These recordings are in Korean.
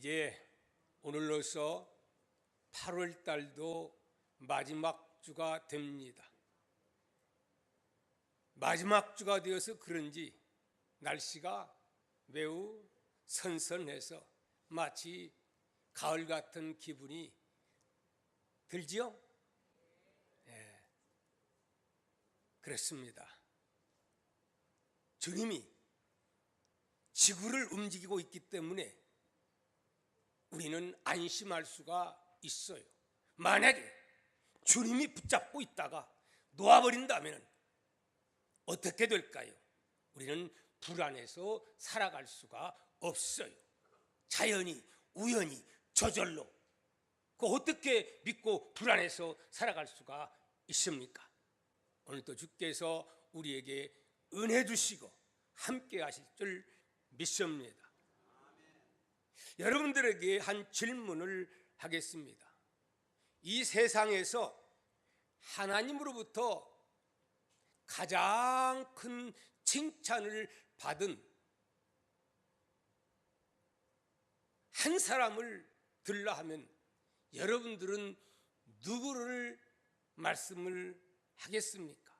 이제 오늘로서 8월 달도 마지막 주가 됩니다. 마지막 주가 되어서 그런지 날씨가 매우 선선해서 마치 가을 같은 기분이 들지요? 네, 그렇습니다. 주님이 지구를 움직이고 있기 때문에 우리는 안심할 수가 있어요. 만약에 주님이 붙잡고 있다가 놓아버린다면 어떻게 될까요? 우리는 불안해서 살아갈 수가 없어요. 자연히, 우연히, 저절로. 그 어떻게 믿고 불안해서 살아갈 수가 있습니까? 오늘도 주께서 우리에게 은혜 주시고 함께 하실 줄 믿습니다. 여러분들에게 한 질문을 하겠습니다. 이 세상에서 하나님으로부터 가장 큰 칭찬을 받은 한 사람을 들라 하면 여러분들은 누구를 말씀을 하겠습니까?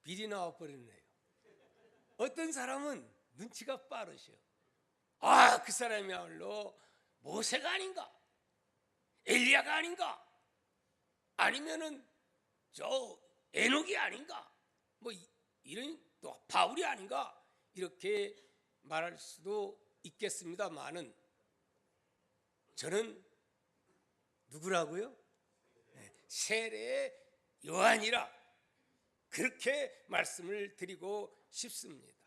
미리 나와버렸네요. 어떤 사람은 눈치가 빠르셔. 그 사람이야말로 모세가 아닌가? 엘리야가 아닌가? 아니면은 저 에녹이 아닌가? 뭐 이런 또 바울이 아닌가? 이렇게 말할 수도 있겠습니다만은 저는 누구라고요? 세례의 요한이라 그렇게 말씀을 드리고 싶습니다.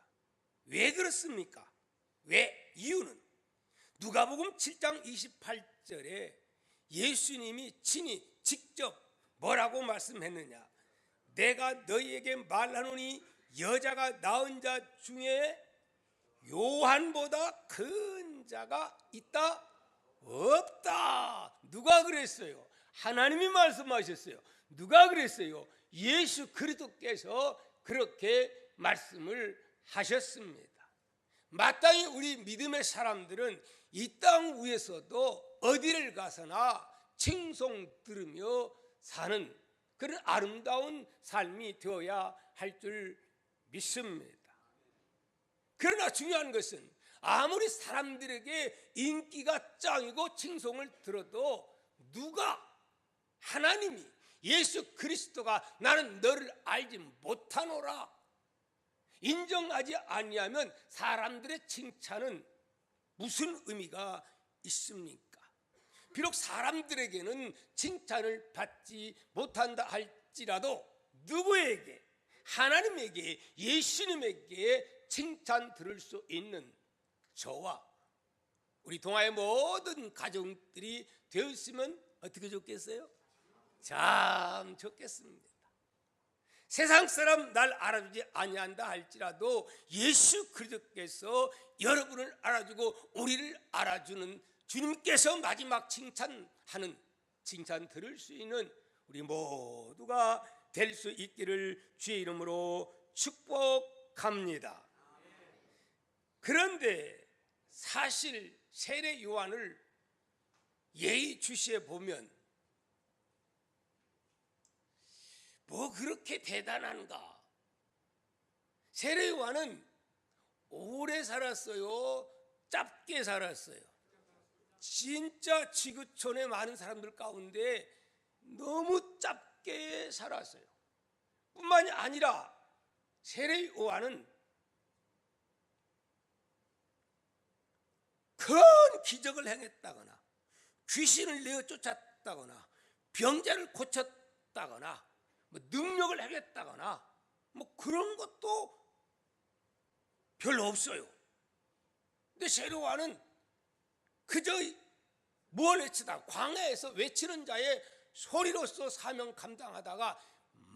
왜 그렇습니까? 왜? 이유는 누가복음 7장 28절에 예수님이 친히 직접 뭐라고 말씀했느냐? 내가 너희에게 말하노니 여자가 낳은 자 중에 요한보다 큰 자가 있다? 없다. 누가 그랬어요? 하나님이 말씀하셨어요. 누가 그랬어요? 예수 그리스도께서 그렇게 말씀을 하셨습니다. 마땅히 우리 믿음의 사람들은 이 땅 위에서도 어디를 가서나 칭송 들으며 사는 그런 아름다운 삶이 되어야 할 줄 믿습니다. 그러나 중요한 것은 아무리 사람들에게 인기가 짱이고 칭송을 들어도 누가 하나님이 예수 그리스도가 나는 너를 알지 못하노라 인정하지 아니하면 사람들의 칭찬은 무슨 의미가 있습니까? 비록 사람들에게는 칭찬을 받지 못한다 할지라도 누구에게? 하나님에게, 예수님에게 칭찬 들을 수 있는 저와 우리 동아의 모든 가정들이 되었으면 어떻게 좋겠어요? 참 좋겠습니다. 세상 사람 날 알아주지 아니한다 할지라도 예수 그리스도께서 여러분을 알아주고 우리를 알아주는 주님께서 마지막 칭찬하는 칭찬 들을 수 있는 우리 모두가 될 수 있기를 주의 이름으로 축복합니다. 그런데 사실 세례 요한을 예의주시해 보면 뭐 그렇게 대단한가? 세례 요한은 오래 살았어요? 짧게 살았어요? 진짜 지구촌의 많은 사람들 가운데 너무 짧게 살았어요. 뿐만이 아니라 세례 요한은 큰 기적을 행했다거나 귀신을 내어 쫓았다거나 병자를 고쳤다거나 뭐 능력을 행했다거나 뭐 그런 것도 별로 없어요. 근데 세례 요한은 그저 뭘 외치다 광야에서 외치는 자의 소리로서 사명 감당하다가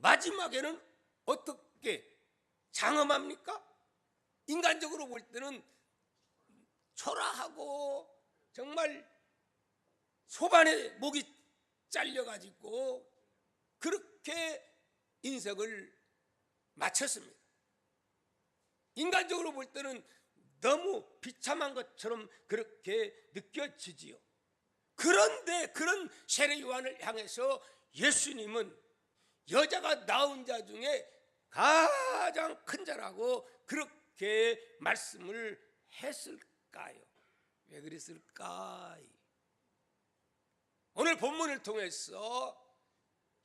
마지막에는 어떻게 장엄합니까? 인간적으로 볼 때는 초라하고 정말 소반에 목이 잘려가지고 그렇게 인생을 마쳤습니다. 인간적으로 볼 때는 너무 비참한 것처럼 그렇게 느껴지지요. 그런데 그런 세례 요한을 향해서 예수님은 여자가 낳은 자 중에 가장 큰 자라고 그렇게 말씀을 했을까요? 왜 그랬을까요? 오늘 본문을 통해서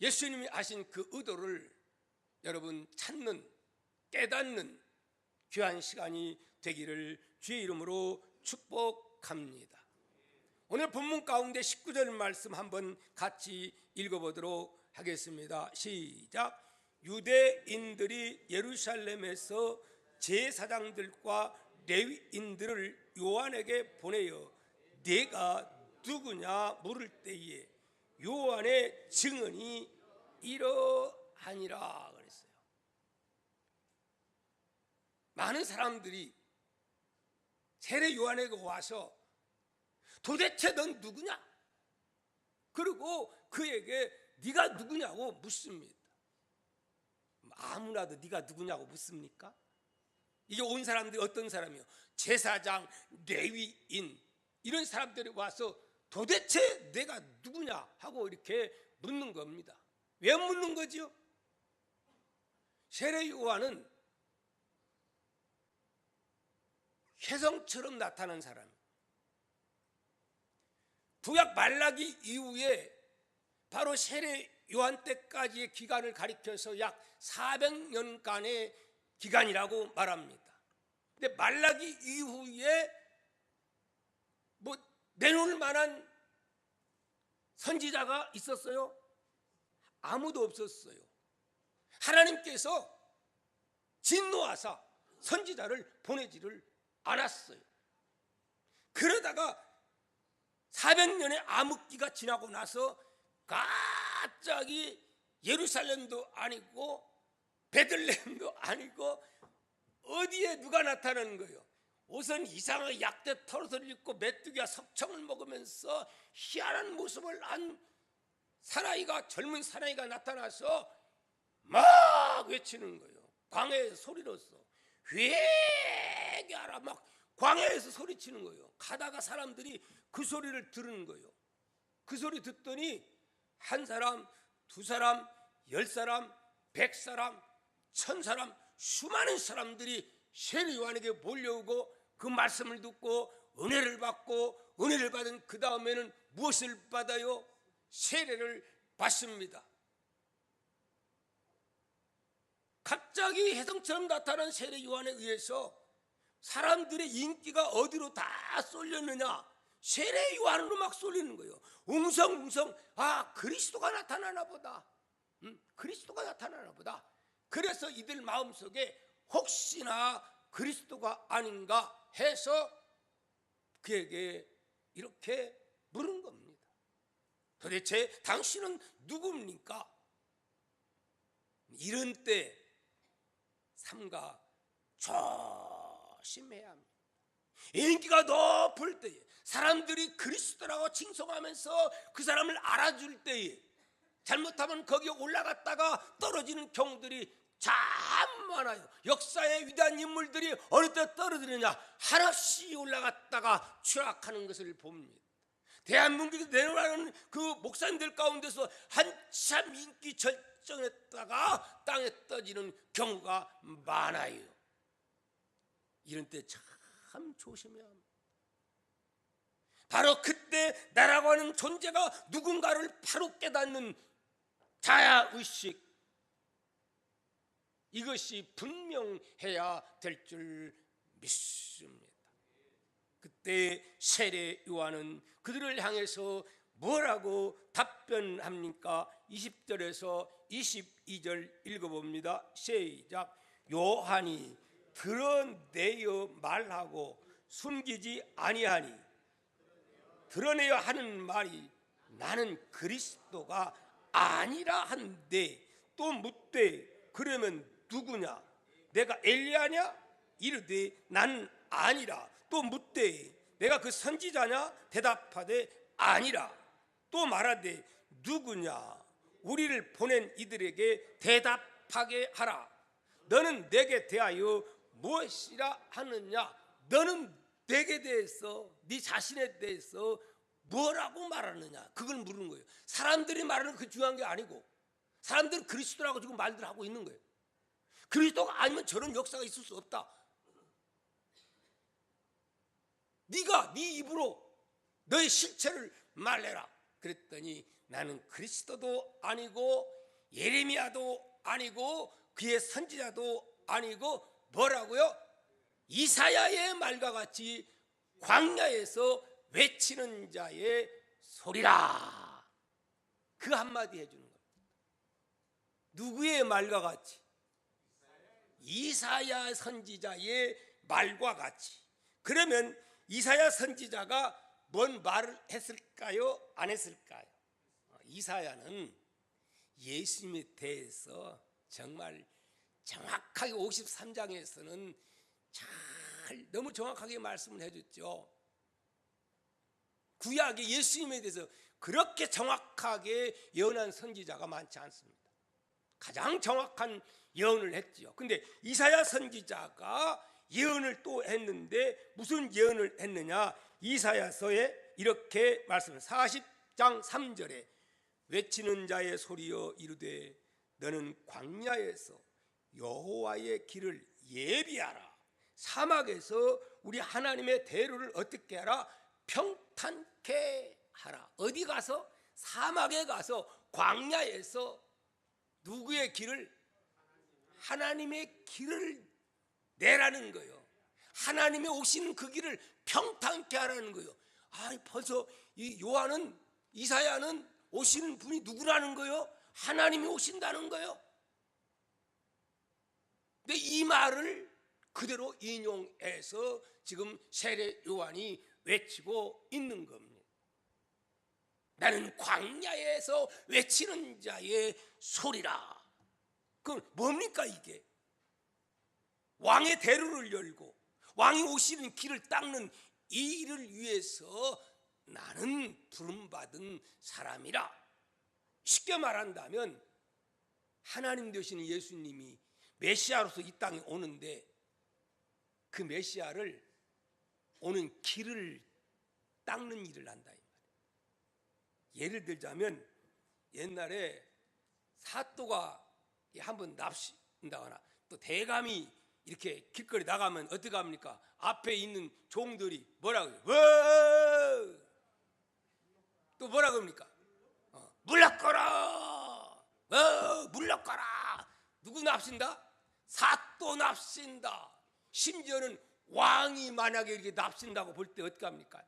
예수님이 하신 그 의도를 여러분 찾는, 깨닫는 귀한 시간이 되기를 주의 이름으로 축복합니다. 오늘 본문 가운데 19절 말씀 한번 같이 읽어보도록 하겠습니다. 시작. 유대인들이 예루살렘에서 제사장들과 레위인들을 요한에게 보내어 네가 누구냐 물을 때에 요한의 증언이 이러하니라 그랬어요. 많은 사람들이 세례 요한에게 와서 도대체 넌 누구냐? 그리고 그에게 네가 누구냐고 묻습니다. 아무나도 네가 누구냐고 묻습니까? 이게 온 사람들이 어떤 사람이요? 제사장, 레위인 이런 사람들이 와서 도대체 내가 누구냐 하고 이렇게 묻는 겁니다. 왜 묻는 거지요? 세례 요한은 혜성처럼 나타난 사람이에요. 구약 말라기 이후에 바로 세례 요한 때까지의 기간을 가리켜서 약 400년간의 기간이라고 말합니다. 근데 말라기 이후에 뭐 내놓을 만한 선지자가 있었어요? 아무도 없었어요. 하나님께서 진노하사 선지자를 보내지를 않았어요. 그러다가 400년의 암흑기가 지나고 나서 갑자기 예루살렘도 아니고 베들레헴도 아니고 어디에 누가 나타나는 거예요? 옷은 이상하게 약대 털옷을 입고 메뚜기와 석청을 먹으면서 희한한 모습을 한 사나이가, 젊은 사나이가 나타나서 막 외치는 거예요. 광야에서 소리로써 회개하라 막 광야에서 소리치는 거예요. 가다가 사람들이 그 소리를 들은 거예요. 그 소리 듣더니 한 사람, 두 사람, 10사람, 100사람, 1000사람 수많은 사람들이 세례 요한에게 몰려오고 그 말씀을 듣고 은혜를 받고, 은혜를 받은 그 다음에는 무엇을 받아요? 세례를 받습니다. 갑자기 혜성처럼 나타난 세례 요한에 의해서 사람들의 인기가 어디로 다 쏠렸느냐? 세례 요한으로 막 쏠리는 거예요. 웅성웅성, 아, 그리스도가 나타나나 보다. 그리스도가 나타나나 보다. 그래서 이들 마음속에 혹시나 그리스도가 아닌가 해서 그에게 이렇게 물은 겁니다. 도대체 당신은 누굽니까? 이런 때 삼가 조심해야 합니다. 인기가 높을 때에, 사람들이 그리스도라고 칭송하면서 그 사람을 알아줄 때에 잘못하면 거기에 올라갔다가 떨어지는 경우들이 참 많아요. 역사의 위대한 인물들이 어느 때 떨어지느냐, 한없이 올라갔다가 추락하는 것을 봅니다. 대한민국에 내려가는 그 목사님들 가운데서 한참 인기 절정했다가 땅에 떠지는 경우가 많아요. 이런 때 참 조심해야 합니다. 바로 그때 나라고 하는 존재가 누군가를 바로 깨닫는 자아의식, 이것이 분명해야 될 줄 믿습니다. 그때 세례 요한은 그들을 향해서 뭐라고 답변합니까? 20절에서 22절 읽어봅니다. 시작. 요한이 드러내어 말하고 숨기지 아니하니 드러내어 하는 말이 나는 그리스도가 아니라 한데, 또 묻되 그러면 누구냐? 내가 엘리야냐? 이르되 나는 아니라. 또 묻되 내가 그 선지자냐? 대답하되 아니라. 또 말하되 누구냐? 우리를 보낸 이들에게 대답하게 하라. 너는 내게 대하여 무엇이라 하느냐? 너는 내게 대해서, 네 자신에 대해서 뭐라고 말하느냐, 그걸 물은 거예요. 사람들이 말하는 그 중요한 게 아니고, 사람들은 그리스도라고 지금 말들 하고 있는 거예요. 그리스도가 아니면 저런 역사가 있을 수 없다. 네가 네 입으로 너의 실체를 말해라. 그랬더니 나는 그리스도도 아니고 예레미야도 아니고 그의 선지자도 아니고 뭐라고요? 이사야의 말과 같이 광야에서 외치는 자의 소리라. 그 한마디 해주는 거예요. 누구의 말과 같이? 이사야 선지자의 말과 같이. 그러면 이사야 선지자가 뭔 말을 했을까요? 안 했을까요? 이사야는 예수님에 대해서 정말 정확하게 53장에서는 잘 너무 정확하게 말씀을 해줬죠. 구약의 예수님에 대해서 그렇게 정확하게 예언한 선지자가 많지 않습니다. 가장 정확한 예언을 했지요. 근데 이사야 선지자가 예언을 또 했는데 무슨 예언을 했느냐? 이사야서에 이렇게 말씀, 40장 3절에 외치는 자의 소리여 이르되 너는 광야에서 여호와의 길을 예비하라. 사막에서 우리 하나님의 대로를 어떻게 하라? 평탄케 하라. 어디 가서? 사막에 가서, 광야에서 누구의 길을? 하나님의 길을 내라는 거예요. 하나님의 오시는 그 길을 평탄케 하라는 거예요. 벌써 이 요한은, 이사야는 오시는 분이 누구라는 거예요? 하나님이 오신다는 거예요. 근데 이 말을 그대로 인용해서 지금 세례 요한이 외치고 있는 겁니다. 나는 광야에서 외치는 자의 소리라. 그럼 뭡니까 이게? 왕의 대로를 열고 왕이 오시는 길을 닦는 이 일을 위해서 나는 부름받은 사람이라. 쉽게 말한다면 하나님 되시는 예수님이 메시아로서 이 땅에 오는데 그 메시아를 오는 길을 닦는 일을 한다 이 말이에요. 예를 들자면 옛날에 사또가 한번 납신다거나 또 대감이 이렇게 길거리 나가면 어떻게 합니까? 앞에 있는 종들이 뭐라고 해요? 또 뭐라고 합니까? 물러거라! 물러거라! 누구 납신다? 사또 납신다. 심지어는 왕이 만약에 이렇게 납신다고 볼 때 어떻게 합니까?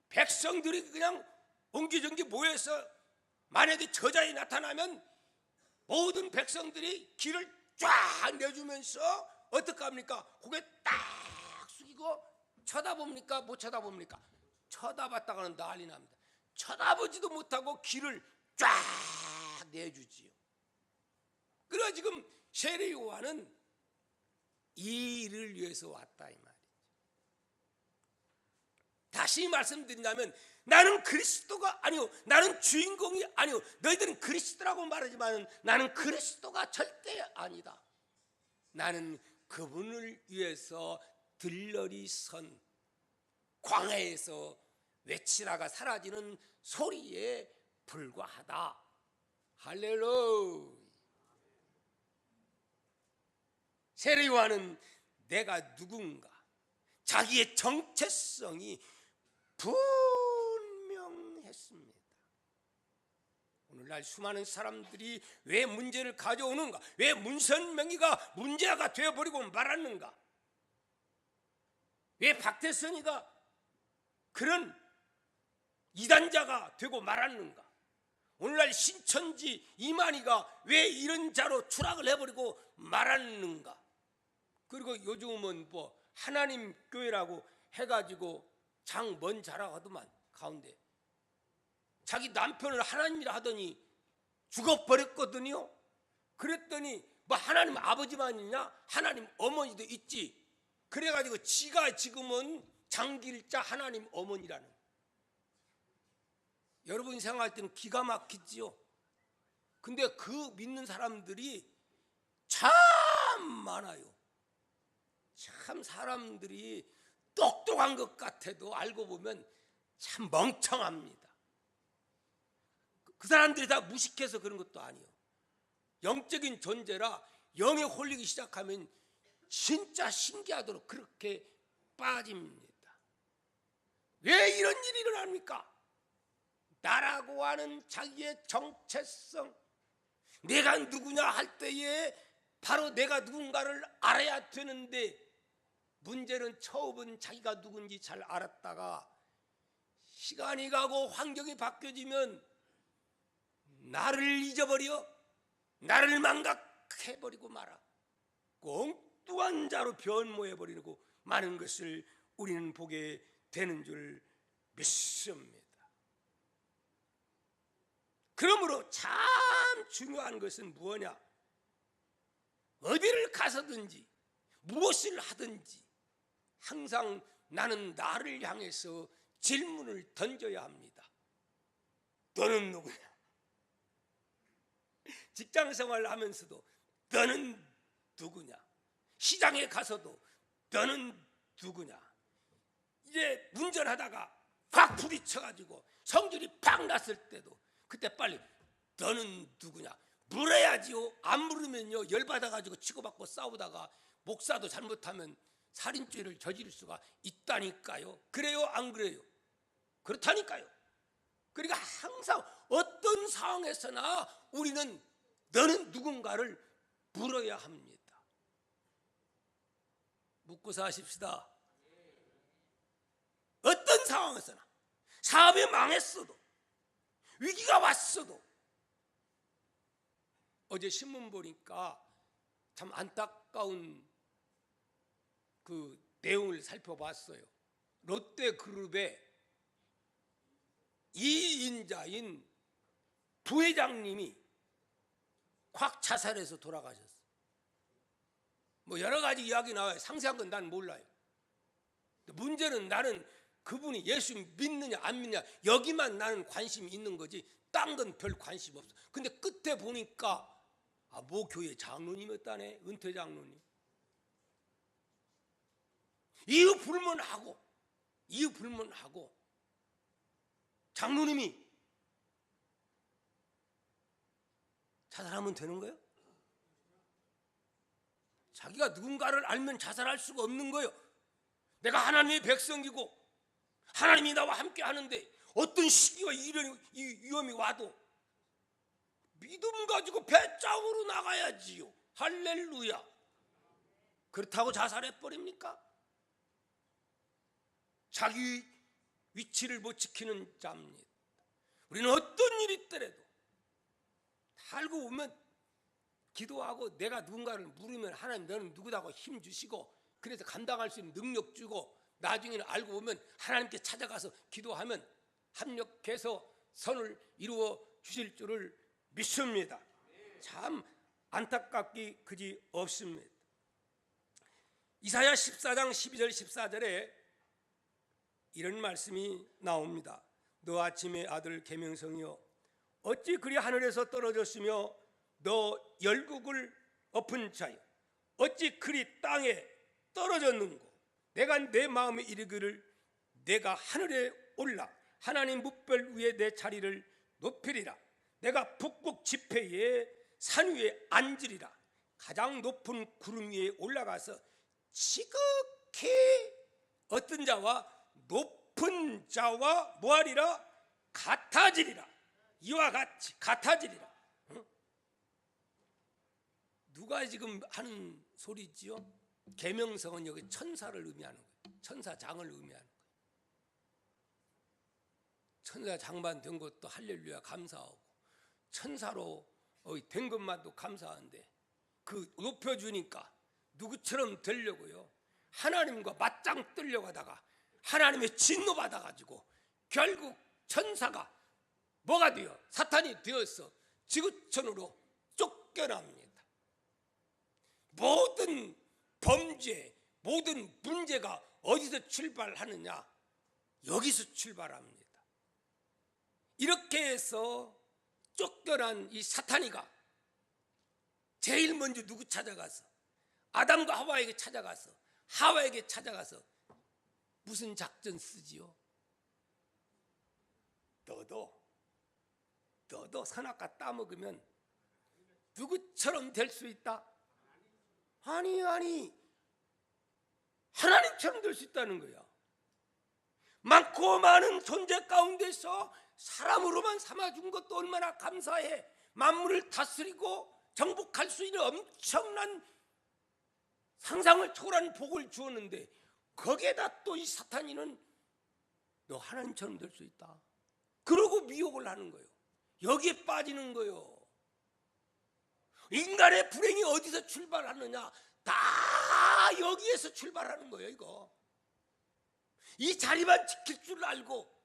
백성들이 그냥 옹기종기 모여서 만약에 저자에 나타나면 모든 백성들이 길을 쫙 내주면서 어떻게 합니까? 고개 딱 숙이고 쳐다봅니까? 못 쳐다봅니까? 쳐다봤다가는 난리 납니다. 쳐다보지도 못하고 길을 쫙 내주지요. 그래서 지금 세례 요한은 이 일을 위해서 왔다 이 말이죠. 다시 말씀드린다면 나는 그리스도가 아니요, 나는 주인공이 아니요, 너희들은 그리스도라고 말하지만 나는 그리스도가 절대 아니다. 나는 그분을 위해서 들러리 선 광야에서 외치다가 사라지는 소리에 불과하다. 할렐루야. 세례 요한은 내가 누군가 자기의 정체성이 분명했습니다. 오늘날 수많은 사람들이 왜 문제를 가져오는가? 왜 문선명이가 문제가 되어버리고 말았는가? 왜 박태선이가 그런 이단자가 되고 말았는가? 오늘날 신천지 이만희가 왜 이런 자로 추락을 해버리고 말았는가? 그리고 요즘은 뭐 하나님 교회라고 해가지고 장 먼 자라가더만 가운데 자기 남편을 하나님이라 하더니 죽어버렸거든요. 그랬더니 뭐 하나님 아버지만 있냐? 하나님 어머니도 있지. 그래가지고 지가 지금은 장길자 하나님 어머니라는. 여러분이 생각할 때는 기가 막히지요. 근데 그 믿는 사람들이 참 많아요. 참 사람들이 똑똑한 것 같아도 알고 보면 참 멍청합니다. 그 사람들이 다 무식해서 그런 것도 아니에요. 영적인 존재라 영에 홀리기 시작하면 진짜 신기하도록 그렇게 빠집니다. 왜 이런 일이 일어납니까? 나라고 하는 자기의 정체성, 내가 누구냐 할 때에 바로 내가 누군가를 알아야 되는데, 문제는 처음은 자기가 누군지 잘 알았다가 시간이 가고 환경이 바뀌어지면 나를 잊어버려 나를 망각해버리고 말아 엉뚱한 자로 변모해버리고 많은 것을 우리는 보게 되는 줄 믿습니다. 그러므로 참 중요한 것은 무엇이냐? 어디를 가서든지 무엇을 하든지 항상 나는 나를 향해서 질문을 던져야 합니다. 너는 누구냐? 직장생활을 하면서도 너는 누구냐? 시장에 가서도 너는 누구냐? 이제 운전하다가 확 부딪혀가지고 성질이 팍 났을 때도 그때 빨리 너는 누구냐? 물어야지요. 안 물으면요 열받아가지고 치고받고 싸우다가 목사도 잘못하면 살인죄를 저지를 수가 있다니까요. 그래요 안 그래요? 그렇다니까요. 그러니까 항상 어떤 상황에서나 우리는 너는 누군가를 물어야 합니다. 묻고 사십시다. 어떤 상황에서나 사업이 망했어도 위기가 왔어도, 어제 신문 보니까 참 안타까운 그 내용을 살펴봤어요. 롯데그룹의 2인자인 부회장님이 확 자살해서 돌아가셨어요. 뭐 여러 가지 이야기 나와요. 상세한 건 난 몰라요. 문제는 나는 그분이 예수 믿느냐 안 믿느냐 여기만 나는 관심이 있는 거지 딴 건 별 관심 없어. 근데 끝에 보니까 모 교회 장로님이었다네. 은퇴 장로님. 이유 불문하고 장로님이 자살하면 되는 거예요? 자기가 누군가를 알면 자살할 수가 없는 거예요. 내가 하나님의 백성이고 하나님이 나와 함께 하는데 어떤 시기와 이런 위험이 와도 믿음 가지고 배짱으로 나가야지요. 할렐루야. 그렇다고 자살해버립니까? 자기 위치를 못 지키는 자입니다. 우리는 어떤 일이 있더라도 알고 보면 기도하고 내가 누군가를 물으면 하나님 너는 누구다고 힘 주시고 그래서 감당할 수 있는 능력 주고 나중에는 알고 보면 하나님께 찾아가서 기도하면 합력해서 선을 이루어 주실 줄을 믿습니다. 참 안타깝기 그지 없습니다. 이사야 14장 12절 14절에 이런 말씀이 나옵니다. 너 아침의 아들 계명성이여 어찌 그리 하늘에서 떨어졌으며 너 열국을 엎은 자여 어찌 그리 땅에 떨어졌는고 내가 내 마음에 이르기를 내가 하늘에 올라 하나님 뭇별 위에 내 자리를 높이리라. 내가 북극 지폐에 산 위에 앉으리라. 가장 높은 구름 위에 올라가서 지극히 어떤 자와 높은 자와 뭐하리라? 같아지리라. 이와 같이 같아지리라. 누가 지금 하는 소리지요? 계명성은 여기 천사를 의미하는 거예요. 천사장을 의미하는 거예요. 천사장만 된 것도 할렐루야 감사하고 천사로 된 것만도 감사한데 그 높여주니까 누구처럼 되려고요. 하나님과 맞짱 뜨려고 하다가 하나님의 진노 받아가지고 결국 천사가 뭐가 되어? 사탄이 되어서 지구촌으로 쫓겨납니다. 모든 범죄, 모든 문제가 어디서 출발하느냐? 여기서 출발합니다. 이렇게 해서 쫓겨난 이 사탄이가 제일 먼저 누구 찾아가서? 아담과 하와에게 찾아가서 하와에게 찾아가서 무슨 작전 쓰지요? 너도 선악과 따먹으면 누구처럼 될 수 있다? 아니 하나님처럼 될 수 있다는 거야. 많고 많은 존재 가운데서 사람으로만 삼아준 것도 얼마나 감사해. 만물을 다스리고 정복할 수 있는 엄청난 상상을 초월한 복을 주었는데 거기에다 또 이 사탄이는 너 하나님처럼 될 수 있다. 그러고 미혹을 하는 거예요. 여기에 빠지는 거예요. 인간의 불행이 어디서 출발하느냐? 다 여기에서 출발하는 거예요. 이거 이 자리만 지킬 줄 알고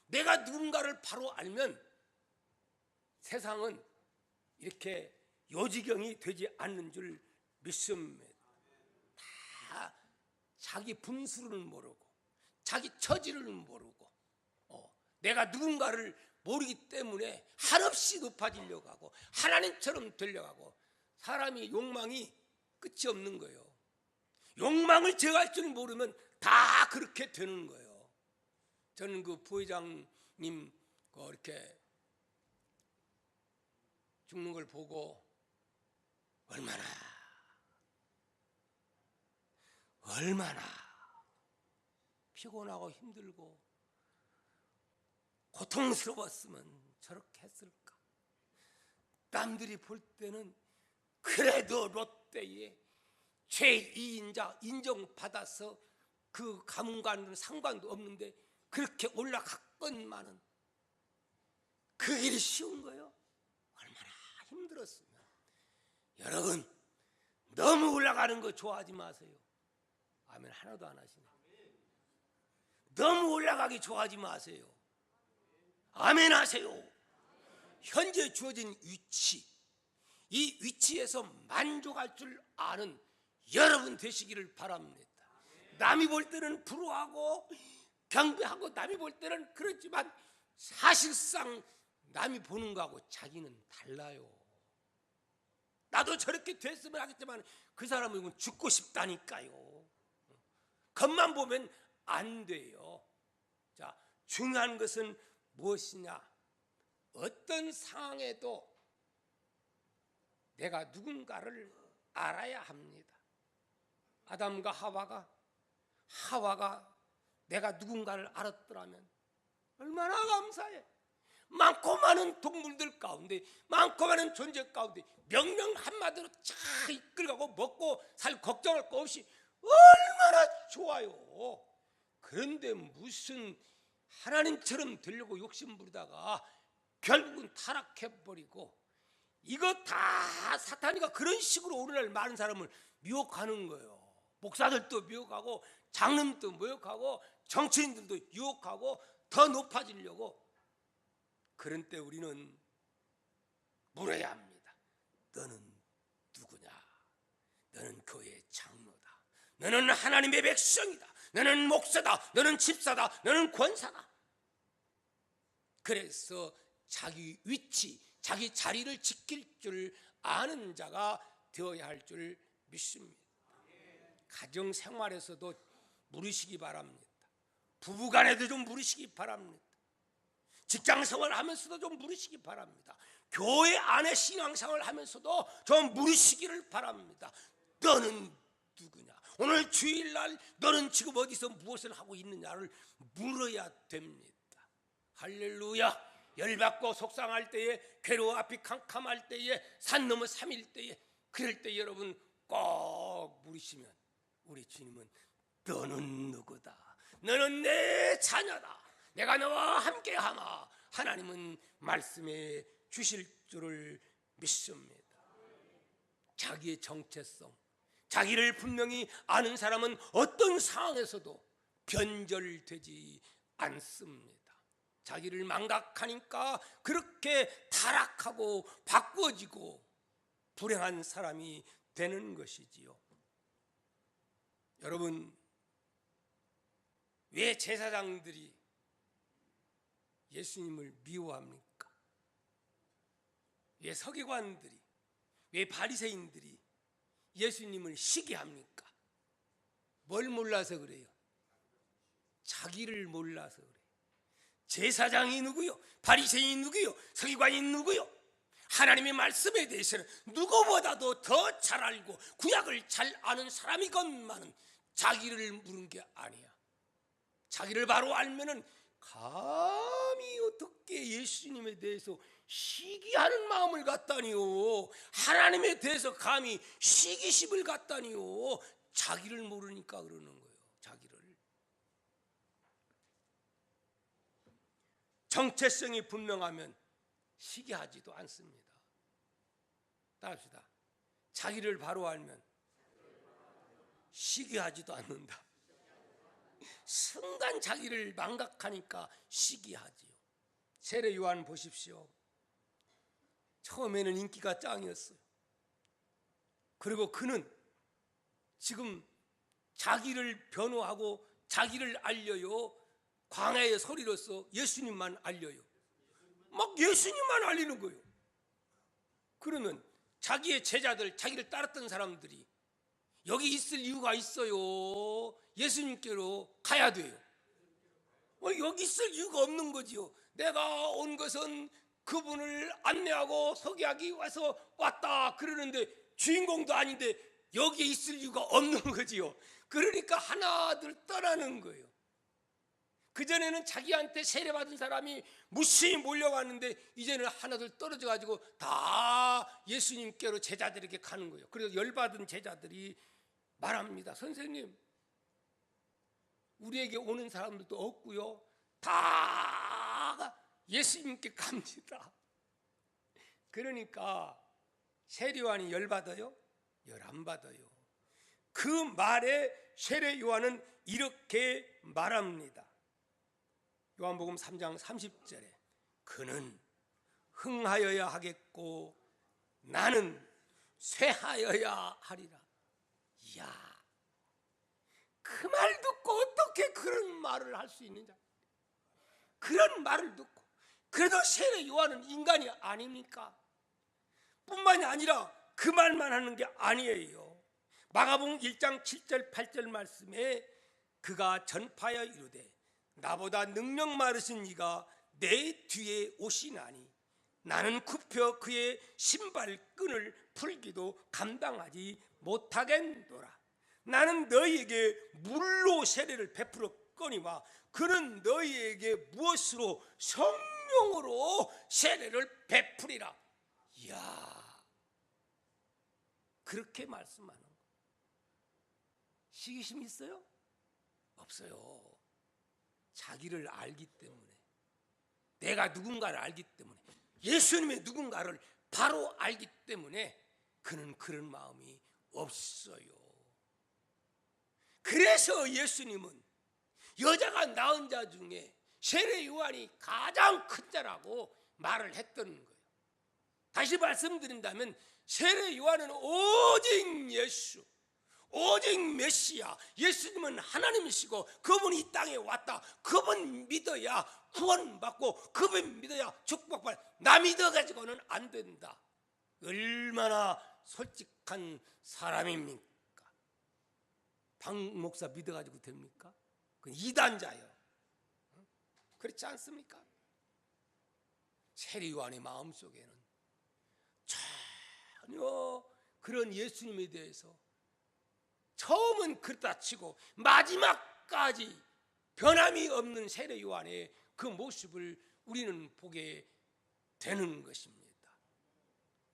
내가 누군가를 바로 알면 세상은 이렇게 요지경이 되지 않는 줄 믿습니다. 다 자기 분수를 모르고 자기 처지를 모르고 내가 누군가를 모르기 때문에 한없이 높아지려고 하고 하나님처럼 되려고 하고 사람이 욕망이 끝이 없는 거예요. 욕망을 제어할 줄 모르면 다 그렇게 되는 거예요. 저는 그 부회장님 이렇게 죽는 걸 보고 얼마나 피곤하고 힘들고 고통스러웠으면 저렇게 했을까. 남들이 볼 때는 그래도 롯데에 제2인자 인정받아서 그 가문과는 상관도 없는데 그렇게 올라갔건만은 그 길이 쉬운 거예요? 얼마나 힘들었으면. 여러분 너무 올라가는 거 좋아하지 마세요. 아멘. 하나도 안 하시네. 너무 올라가기 좋아하지 마세요. 아멘 하세요. 현재 주어진 위치, 이 위치에서 만족할 줄 아는 여러분 되시기를 바랍니다. 남이 볼 때는 부러워하고 경배하고 남이 볼 때는 그렇지만 사실상 남이 보는 거하고 자기는 달라요. 나도 저렇게 됐으면 하겠지만 그 사람은 죽고 싶다니까요. 겉만 보면 안 돼요. 자, 중요한 것은 무엇이냐? 어떤 상황에도 내가 누군가를 알아야 합니다. 아담과 하와가 내가 누군가를 알았더라면 얼마나 감사해. 많고 많은 동물들 가운데 많고 많은 존재 가운데 명령 한마디로 잘 이끌어가고 먹고 살 걱정할 거 없이 얼마나 좋아요. 그런데 무슨 하나님처럼 되려고 욕심부리다가 결국은 타락해버리고 이거 다 사탄이가 그런 식으로 오늘날 많은 사람을 미혹하는 거예요. 목사들도 미혹하고 장로님도 미혹하고 정치인들도 유혹하고 더 높아지려고. 그런 때 우리는 물어야 합니다. 너는 누구냐? 너는 교회의 장로다. 너는 하나님의 백성이다. 너는 목사다. 너는 집사다. 너는 권사다. 그래서 자기 위치, 자기 자리를 지킬 줄 아는 자가 되어야 할 줄 믿습니다. 가정 생활에서도 물으시기 바랍니다. 부부간에도 좀 물으시기 바랍니다. 직장 생활하면서도 좀 물으시기 바랍니다. 교회 안에 신앙생활 하면서도 좀 물으시기를 바랍니다. 너는 누구냐? 오늘 주일날 너는 지금 어디서 무엇을 하고 있느냐를 물어야 됩니다. 할렐루야. 열받고 속상할 때에, 괴로워 앞이 캄캄할 때에, 산 넘어 3일 때에, 그럴 때 여러분 꼭 물으시면 우리 주님은 너는 누구다? 너는 내 자녀다. 내가 너와 함께하마. 하나님은 말씀해 주실 줄을 믿습니다. 자기의 정체성, 자기를 분명히 아는 사람은 어떤 상황에서도 변절되지 않습니다. 자기를 망각하니까 그렇게 타락하고 바꿔지고 불행한 사람이 되는 것이지요. 여러분, 왜 제사장들이 예수님을 미워합니까? 왜 서기관들이, 왜 바리새인들이 예수님을 시기합니까? 뭘 몰라서 그래요? 자기를 몰라서 그래. 제사장이 누구요? 바리새인이 누구요? 서기관이 누구요? 하나님의 말씀에 대해서는 누구보다도 더 잘 알고 구약을 잘 아는 사람이건만은 자기를 물은 게 아니야. 자기를 바로 알면은 감히 어떻게 예수님에 대해서 시기하는 마음을 갖다니요, 하나님에 대해서 감히 시기심을 갖다니요. 자기를 모르니까 그러는 거예요. 자기를. 정체성이 분명하면 시기하지도 않습니다. 따라합시다. 자기를 바로 알면 시기하지도 않는다. 순간 자기를 망각하니까 시기하지요. 세례 요한 보십시오. 처음에는 인기가 짱이었어요. 그리고 그는 지금 자기를 변호하고 자기를 알려요. 광야의 소리로서 예수님만 알려요. 막 예수님만 알리는 거예요. 그러면 자기의 제자들, 자기를 따랐던 사람들이 여기 있을 이유가 있어요. 예수님께로 가야 돼요. 여기 있을 이유가 없는 거지요. 내가 온 것은 그분을 안내하고 소개하기 위해서 왔다 그러는데 주인공도 아닌데 여기에 있을 이유가 없는 거지요. 그러니까 하나둘 떠나는 거예요. 그전에는 자기한테 세례받은 사람이 무수히 몰려갔는데 이제는 하나둘 떨어져 가지고 다 예수님께로 제자들에게 가는 거예요. 그래서 열받은 제자들이 말합니다. 선생님, 우리에게 오는 사람들도 없고요, 다 예수님께 갑니다. 그러니까 세례 요한이 열받아요? 열 안 받아요. 그 말에 세례 요한은 이렇게 말합니다. 요한복음 3장 30절에 그는 흥하여야 하겠고 나는 쇠하여야 하리라. 이야, 그 말 듣고 어떻게 그런 말을 할 수 있느냐. 그런 말을 듣고 그래도 세례 요한은 인간이 아닙니까? 뿐만이 아니라 그 말만 하는 게 아니에요. 마가복음 1장 7절 8절 말씀에 그가 전파하여 이르되 나보다 능력 많으신 이가 내 뒤에 오시나니 나는 굽혀 그의 신발끈을 풀기도 감당하지 못하겠노라. 나는 너희에게 물로 세례를 베풀었거니와 그는 너희에게 무엇으로? 성령으로 세례를 베풀이라. 이야, 그렇게 말씀하는 거. 시기심 있어요? 없어요. 자기를 알기 때문에, 내가 누군가를 알기 때문에, 예수님의 누군가를 바로 알기 때문에 그는 그런 마음이 없어요. 그래서 예수님은 여자가 낳은 자 중에 세례 요한이 가장 큰 자라고 말을 했던 거예요. 다시 말씀드린다면 세례 요한은 오직 예수, 오직 메시아, 예수님은 하나님이시고 그분이 이 땅에 왔다, 그분 믿어야 구원받고 그분 믿어야 축복받아, 나 믿어가지고는 안 된다. 얼마나 솔직한 사람입니까? 박 목사 믿어가지고 됩니까? 그건 이단자예요. 그렇지 않습니까? 세례 요한의 마음속에는 전혀 그런 예수님에 대해서 처음은 그렇다 치고 마지막까지 변함이 없는 세례 요한의 그 모습을 우리는 보게 되는 것입니다.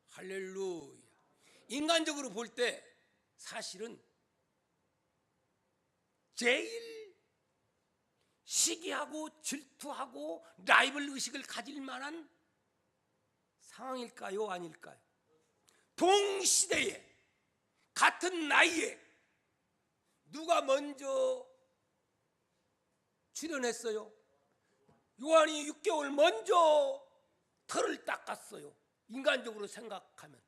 할렐루야. 인간적으로 볼 때 사실은 제일 시기하고 질투하고 라이벌 의식을 가질 만한 상황일까요? 아닐까요? 동시대에 같은 나이에 누가 먼저 출연했어요? 요한이 6개월 먼저 털을 닦았어요. 인간적으로 생각하면.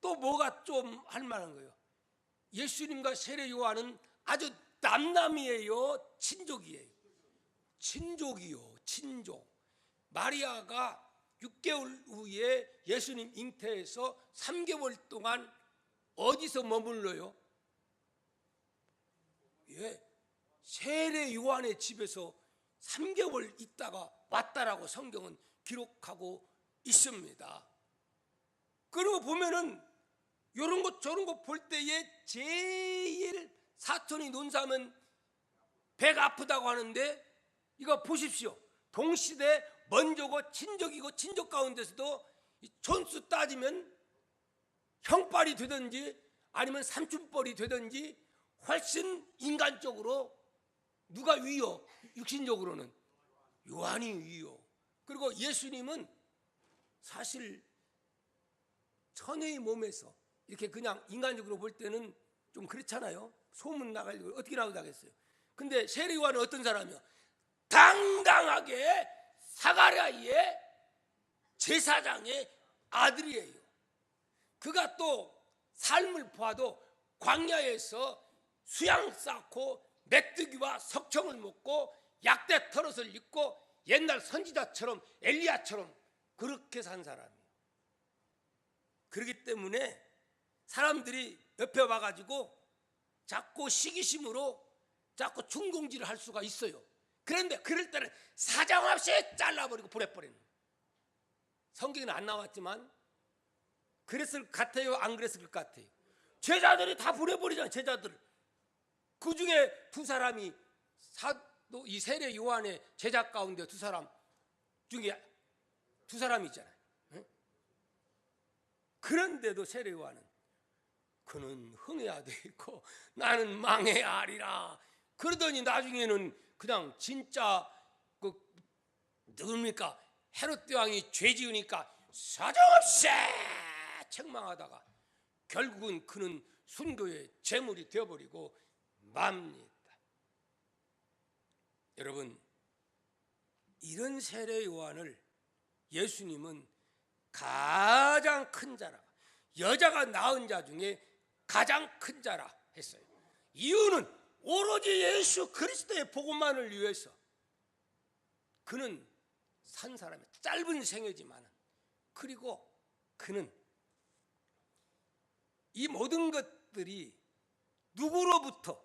또 뭐가 좀 할 만한 거예요? 예수님과 세례 요한은 아주 남남이에요? 친족이에요? 친족이요. 친족. 마리아가 6개월 후에 예수님 잉태해서 3개월 동안 어디서 머물러요? 예, 세례 요한의 집에서 3개월 있다가 왔다라고 성경은 기록하고 있습니다. 그리고 보면은 이런 것 저런 거 볼 때에 제일 사촌이 논사하면 배가 아프다고 하는데, 이거 보십시오. 동시대 먼저고 친족이고, 친족 가운데서도 촌수 따지면 형빨이 되든지 아니면 삼촌뻘이 되든지 훨씬 인간적으로 누가 위요? 육신적으로는 요한이 위요. 그리고 예수님은 사실 처녀의 몸에서 이렇게 그냥 인간적으로 볼 때는 좀 그렇잖아요. 소문 나가려고 어떻게 나오다겠어요. 근데 세례 요한은 어떤 사람이요? 당당하게 사가랴의 제사장의 아들이에요. 그가 또 삶을 보아도 광야에서 수양 쌓고 메뚜기와 석청을 먹고 약대 털옷을 입고 옛날 선지자처럼 엘리야처럼 그렇게 산 사람이에요. 그렇기 때문에 사람들이 옆에 와가지고 자꾸 시기심으로 자꾸 중공질을 할 수가 있어요. 그런데 그럴 때는 사정없이 잘라버리고 보내버리는 거예요. 성경에는 안 나왔지만 그랬을 것 같아요? 안 그랬을 것 같아요? 제자들이 다 보내버리잖아요. 제자들을. 그 중에 두 사람이 이 세례 요한의 제자 가운데 두 사람 중에 두 사람이 있잖아요. 그런데도 세례 요한은 그는 흥해야 되고 나는 망해야 하리라 그러더니 나중에는 그냥 진짜 누굽니까? 헤롯 왕이 죄 지으니까 사정없이 책망하다가 결국은 그는 순교의 제물이 되어버리고 맙니다. 여러분, 이런 세례 요한을 예수님은 가장 큰 자라, 여자가 낳은 자 중에 가장 큰 자라 했어요. 이유는 오로지 예수 그리스도의 복음만을 위해서. 그는 산 사람의 짧은 생애지만, 그리고 그는 이 모든 것들이 누구로부터?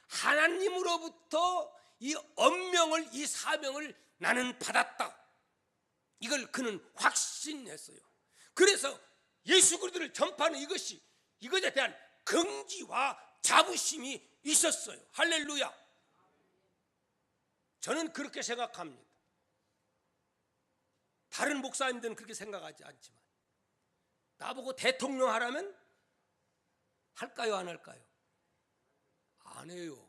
하나님으로부터 이 언명을, 이 사명을 나는 받았다, 이걸 그는 확신했어요. 그래서 예수 그리스도를 전파하는 이것에 대한 긍지와 자부심이 있었어요. 할렐루야. 저는 그렇게 생각합니다. 다른 목사님들은 그렇게 생각하지 않지만, 나보고 대통령 하라면 할까요, 안 할까요? 안 해요.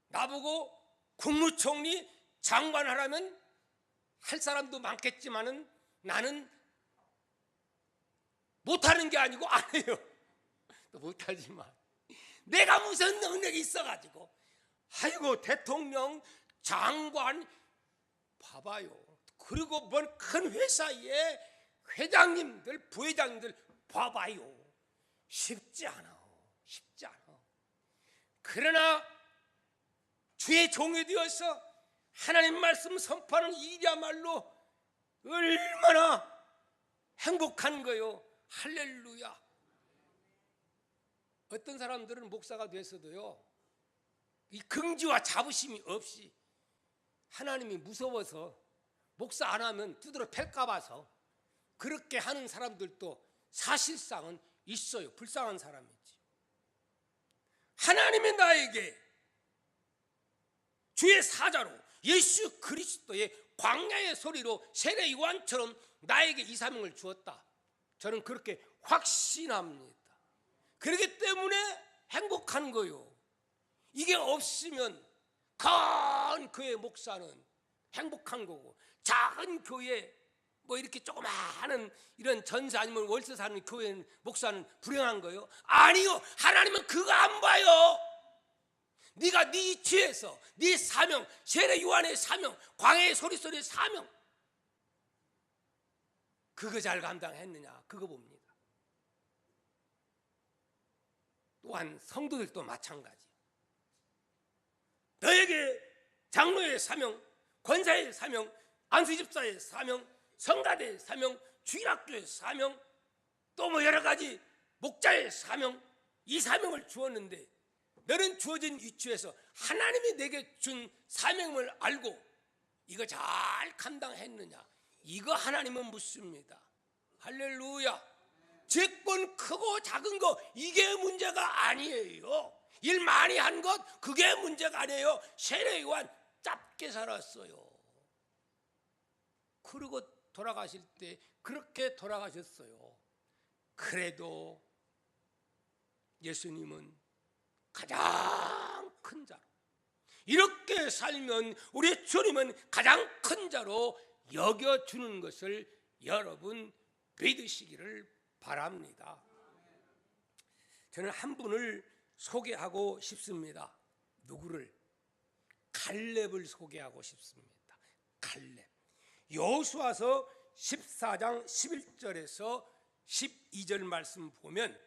나보고 국무총리 장관 하라면 할 사람도 많겠지만은 나는 못하는 게 아니고 안 해요. 또 못하지만 내가 무슨 능력이 있어가지고, 아이고 대통령 장관 봐봐요. 그리고 뭔 큰 회사의 회장님들 부회장님들 봐봐요. 쉽지 않아. 그러나 주의 종이 되어서 하나님 말씀 선포하는 일이야말로 얼마나 행복한 거요. 할렐루야. 어떤 사람들은 목사가 돼서도요, 이 긍지와 자부심이 없이 하나님이 무서워서 목사 안 하면 두드러 팰까 봐서 그렇게 하는 사람들도 사실상은 있어요. 불쌍한 사람이지. 하나님이 나에게 주의 사자로 예수 그리스도의 광야의 소리로 세례 요한처럼 나에게 이 사명을 주었다. 저는 그렇게 확신합니다. 그렇기 때문에 행복한 거요. 이게 없으면 큰 교회 목사는 행복한 거고, 작은 교회 뭐 이렇게 조그마한 이런 전세 아니면 월세 사는 교회 목사는 불행한 거요? 아니요. 하나님은 그거 안 봐요. 네가 네 위치에서 네 사명, 세례 요한의 사명, 광야의 소리소리의 사명, 그거 잘 감당했느냐, 그거 봅니다. 또한 성도들도 마찬가지. 너에게 장로의 사명, 권사의 사명, 안수집사의 사명, 성가대의 사명, 주일학교의 사명, 또 뭐 여러 가지 목자의 사명, 이 사명을 주었는데 너는 주어진 위치에서 하나님이 내게 준 사명을 알고 이거 잘 감당했느냐, 이거 하나님은 묻습니다. 할렐루야. 직분 크고 작은 거 이게 문제가 아니에요. 일 많이 한 것 그게 문제가 아니에요. 세례요한 짧게 살았어요. 그리고 돌아가실 때 그렇게 돌아가셨어요. 그래도 예수님은 가장 큰 자로, 이렇게 살면 우리 주님은 가장 큰 자로 여겨주는 것을 여러분 믿으시기를 바랍니다. 저는 한 분을 소개하고 싶습니다. 누구를? 갈렙을 소개하고 싶습니다. 갈렙. 여호수아서 14장 11절에서 12절 말씀 보면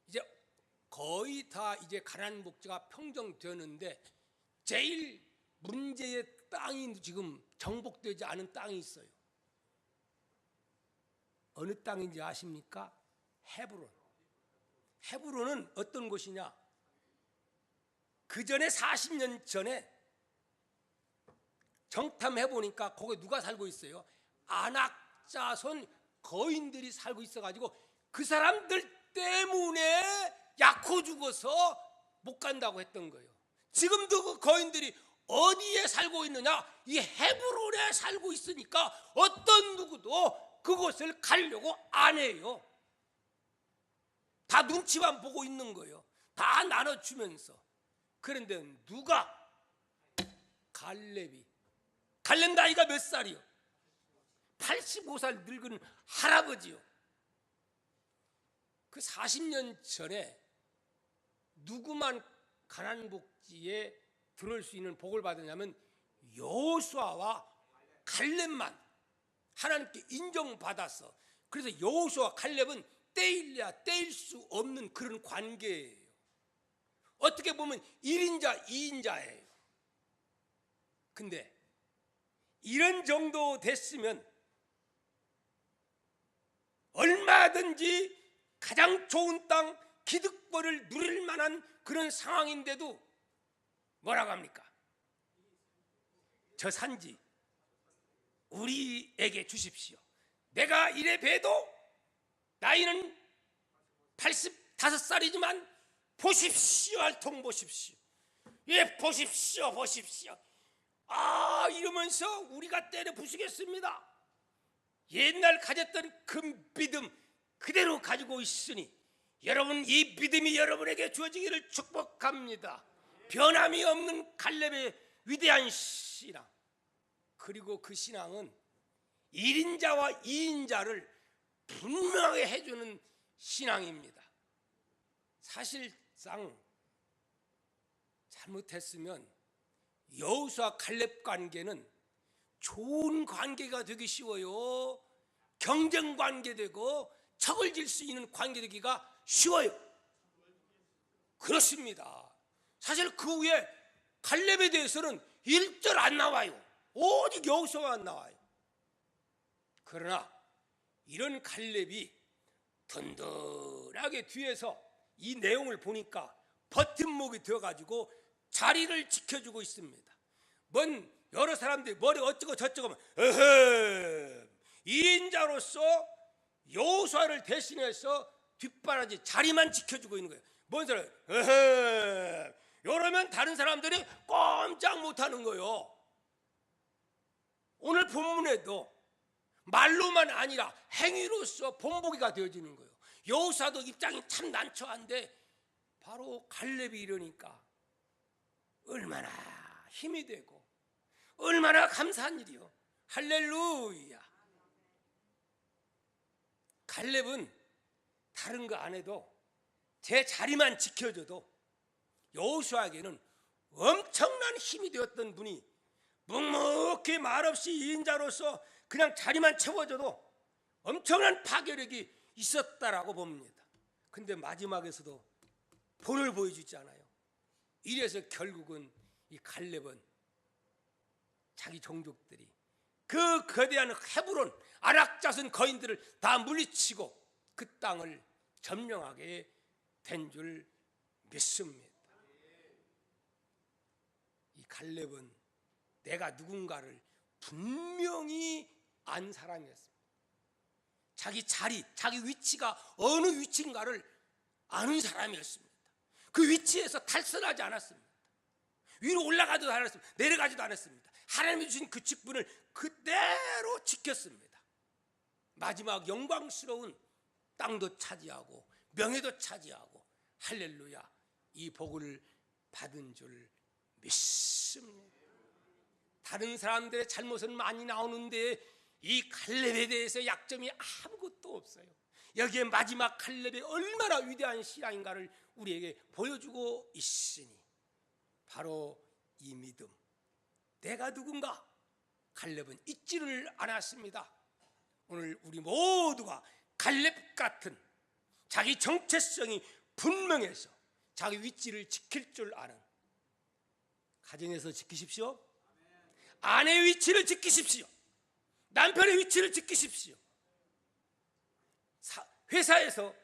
이제 거의 다 이제 가나안 복지가 평정되었는데 제일 문제의 땅이 지금 정복되지 않은 땅이 있어요. 어느 땅인지 아십니까? 헤브론. 헤브론은 어떤 곳이냐? 그 전에 40년 전에 정탐해 보니까 거기 누가 살고 있어요? 아낙 자손 거인들이 살고 있어가지고 그 사람들 때문에 약호 죽어서 못 간다고 했던 거예요. 지금도 그 거인들이 어디에 살고 있느냐? 이 헤브론에 살고 있으니까 어떤 누구도 그곳을 가려고 안 해요. 다 눈치만 보고 있는 거예요. 다 나눠주면서. 그런데 누가? 갈렙이. 갈렙 나이가 몇 살이요? 85살 늙은 할아버지요. 그 40년 전에 누구만 가나안 복지에 들어올 수 있는 복을 받으냐면 여호수아와 갈렙만 하나님께 인정받았어. 그래서 여호수아와 갈렙은 떼일래야 떼일 수 없는 그런 관계예요. 어떻게 보면 1인자 2인자예요. 근데 이런 정도 됐으면 얼마든지 가장 좋은 땅 기득권을 누릴 만한 그런 상황인데도 뭐라고 합니까? 저 산지 우리에게 주십시오. 내가 이래 봬도 나이는 85살이지만 보십시오, 알통 보십시오. 예, 보십시오, 보십시오. 아, 이러면서 우리가 때려 부수겠습니다. 옛날 가졌던 그 믿음 그대로 가지고 있으니 여러분, 이 믿음이 여러분에게 주어지기를 축복합니다. 변함이 없는 갈렙의 위대한 신앙, 그리고 그 신앙은 1인자와 2인자를 분명하게 해주는 신앙입니다. 사실상 잘못했으면 여호수아 갈렙 관계는 좋은 관계가 되기 쉬워요. 경쟁 관계되고 척을 질 수 있는 관계되기가 쉬워요. 그렇습니다. 사실 그 후에 갈렙에 대해서는 1절 안 나와요. 오직 여호수아만 나와요. 그러나 이런 갈렙이 든든하게 뒤에서 이 내용을 보니까 버팀목이 되어가지고 자리를 지켜주고 있습니다. 뭔 여러 사람들이 머리 어쩌고 저쩌고 하면 어허, 2인자로서 여호수아를 대신해서 뒷바라지 자리만 지켜주고 있는 거예요. 뭔 소리예요? 어허, 이러면 다른 사람들이 꼼짝 못하는 거예요. 오늘 본문에도 말로만 아니라 행위로서 본보기가 되어지는 거예요. 여호수아도 입장이 참 난처한데 바로 갈렙이 이러니까 얼마나 힘이 되고 얼마나 감사한 일이요. 할렐루야. 갈렙은 다른 거 안 해도 제 자리만 지켜줘도 여호수아에게는 엄청난 힘이 되었던 분이 묵묵히 말없이 2인자로서 그냥 자리만 채워줘도 엄청난 파괴력이 있었다라고 봅니다. 근데 마지막에서도 본을 보여주지 않아요. 이래서 결국은 이 갈렙은 자기 종족들이 그 거대한 헤브론 아낙 자손 거인들을 다 물리치고 그 땅을 점령하게 된 줄 믿습니다. 갈렙은 내가 누군가를 분명히 안 사람이었습니다. 자기 자리, 자기 위치가 어느 위치인가를 아는 사람이었습니다. 그 위치에서 탈선하지 않았습니다. 위로 올라가지도 않았습니다. 내려가지도 않았습니다. 하나님이 주신 그 직분을 그대로 지켰습니다. 마지막 영광스러운 땅도 차지하고 명예도 차지하고 할렐루야, 이 복을 받은 줄 믿습니다. 다른 사람들의 잘못은 많이 나오는데 이 갈렙에 대해서 약점이 아무것도 없어요. 여기에 마지막 갈렙이 얼마나 위대한 신앙인가를 우리에게 보여주고 있으니 바로 이 믿음, 내가 누군가, 갈렙은 잊지를 않았습니다. 오늘 우리 모두가 갈렙 같은 자기 정체성이 분명해서 자기 위치를 지킬 줄 아는, 가정에서 지키십시오. 아내의 위치를 지키십시오. 남편의 위치를 지키십시오. 회사에서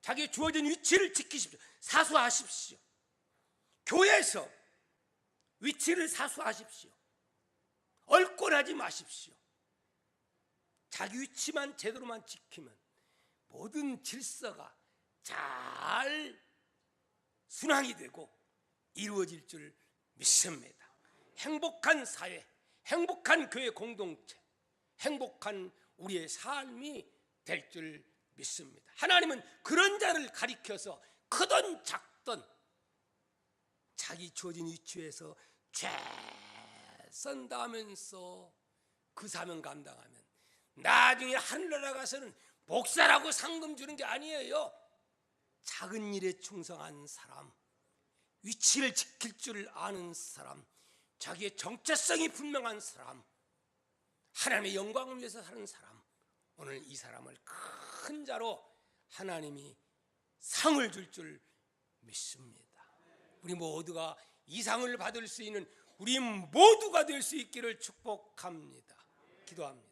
자기 주어진 위치를 지키십시오. 사수하십시오. 교회에서 위치를 사수하십시오. 얼꼴하지 마십시오. 자기 위치만 제대로만 지키면 모든 질서가 잘 순항이 되고 이루어질 줄 믿습니다. 행복한 사회, 행복한 교회 공동체, 행복한 우리의 삶이 될 줄 믿습니다. 하나님은 그런 자를 가리켜서 크든 작든 자기 주어진 위치에서 최선 다하면서 그 사명 감당하면 나중에 하늘나라 가서는 목사라고 상금 주는 게 아니에요. 작은 일에 충성한 사람, 위치를 지킬 줄 아는 사람, 자기의 정체성이 분명한 사람, 하나님의 영광을 위해서 사는 사람, 오늘 이 사람을 큰 자로 하나님이 상을 줄 믿습니다. 우리 모두가 이 상을 받을 수 있는 우리 모두가 될 수 있기를 축복합니다. 기도합니다.